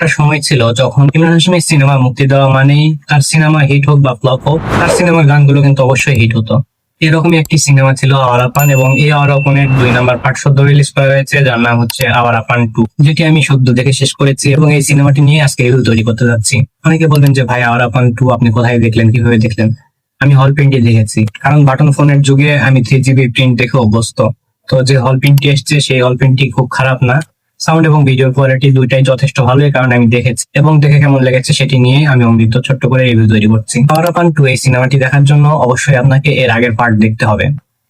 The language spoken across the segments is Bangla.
একটা সময় ছিল যখন ইমরান হাশমির সিনেমা মুক্তি দেওয়া মানেই তার সিনেমা হিট হোক বা ফ্লপ হোক, তার সিনেমার গানগুলো কিন্তু অবশ্যই হিট হতো। এরকমই একটি সিনেমা ছিল আওয়ারা পান, এবং এই আওয়ারা পানের 2 নম্বর পার্ট সদ্য রিলিজ করা হয়েছে, যার নাম হচ্ছে আওয়ারা পান 2, যেটি আমি সদ্য দেখে শেষ করেছি এবং এই সিনেমাটি নিয়ে আজকে রিভিউ তৈরি করতে যাচ্ছি। অনেকে বলবেন যে ভাই আওয়ারা পান 2 আপনি কোথায় দেখলেন, কিভাবে দেখলেন? আমি হল প্রিন্টে দেখেছি, কারণ বাটন ফোনের যুগে আমি 3GB প্রিন্ট দেখে অভ্যস্ত। তো যে হল প্রিন্টটি এসছে সেই হল প্রিন্টটি খুব খারাপ না, সাউন্ড এবং ভিডিও কোয়ালিটি দুইটাই যথেষ্ট ভালো, এই কারণে আমি দেখেছি এবং দেখে কেমন লেগেছে সেটি নিয়ে আমি অমৃত ছোট্ট করে রিভিউ তৈরি করছি। আওয়ারা পান 2 এই সিনেমাটি দেখার জন্য অবশ্যই আপনাকে এর আগের পার্ট দেখতে হবে।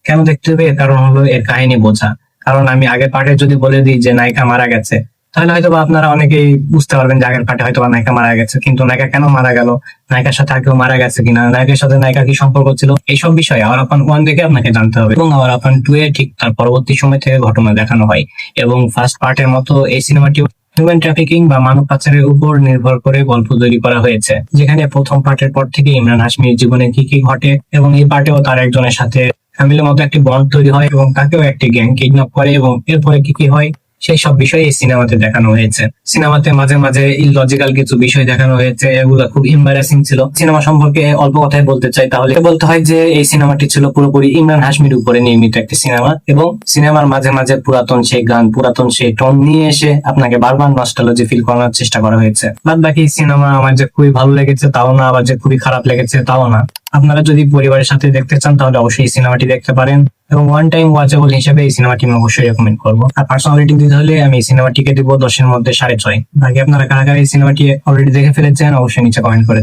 কেন দেখতে হবে? এর কারণ হলো এর কাহিনী বোঝা। কারণ আমি আগের পার্টে যদি বলে দিই যে নায়িকা মারা গেছে, তাহলে হয়তো বা আপনারা অনেকেই বুঝতে পারবেন যে আগের পার্টে হয়তো বা নায়িকা মারা গেছে, কিন্তু নায়িকা কেন মারা গেল, নায়িকার সাথে আর কেউ মারা গেছে কিনা, নায়কের সাথে নায়িকার কি সম্পর্ক ছিল, এইসব বিষয়ে আওয়ারা পান 1 দেখে আপনাকে জানতে হবে। এবং আওয়ারা পান 2 এ ঠিক তার পরবর্তী সময় থেকে ঘটনা দেখানো হয়, এবং ফার্স্ট পার্টের মতো এই সিনেমাটি হিউম্যান ট্রাফিকিং বা মানব পাচারের উপর নির্ভর করে গল্প তৈরি করা হয়েছে, যেখানে প্রথম পার্টের পর থেকে ইমরান হাশমির জীবনে কি কি ঘটে এবং এই পার্টেও তার একজনের সাথে ফ্যামিলির মতো একটি বন্ড তৈরি হয় এবং তাকেও একটি গ্যাং কিডন্যাপ করে, এবং এরপরে কি কি হয় সেই সব বিষয় এই সিনেমাতে দেখানো হয়েছে। সিনেমাতে মাঝে মাঝে ইললজিক্যাল কিছু বিষয় দেখানো হয়েছে, এগুলো খুব এম্বারাসিং ছিল। সিনেমা সম্পর্কে অল্প কথায় বলতে চাই, তাহলে বলতে হয় যে এই সিনেমাটি ছিল পুরোপুরি ইমরান হাশমির উপরে নির্মিত একটি সিনেমা, এবং সিনেমার মাঝে মাঝে পুরাতন সেই গান, পুরাতন সেই টোন নিয়ে এসে আপনাকে বারবার নস্টালজি ফিল করানোর চেষ্টা করা হয়েছে। বাদ বাকি সিনেমা আমার যে খুবই ভালো লেগেছে তাও না, আবার যে খুবই খারাপ লেগেছে তাও না। আপনারা যদি পরিবারের সাথে দেখতে চান তাহলে অবশ্যই এই সিনেমাটি দেখতে পারেন, এবং ওয়ান টাইম ওয়াচেবল হিসেবে এই সিনেমাটি আমি অবশ্যই রেকমেন্ড করবো। আর পার্সোনালিটি দিতে হলে আমি এই সিনেমাটিকে দিব 10-এর মধ্যে 6.5। বাকি আপনারা কারা কারা এই সিনেমাটি অলরেডি দেখে ফেলেছেন অবশ্যই নিচে কমেন্ট করে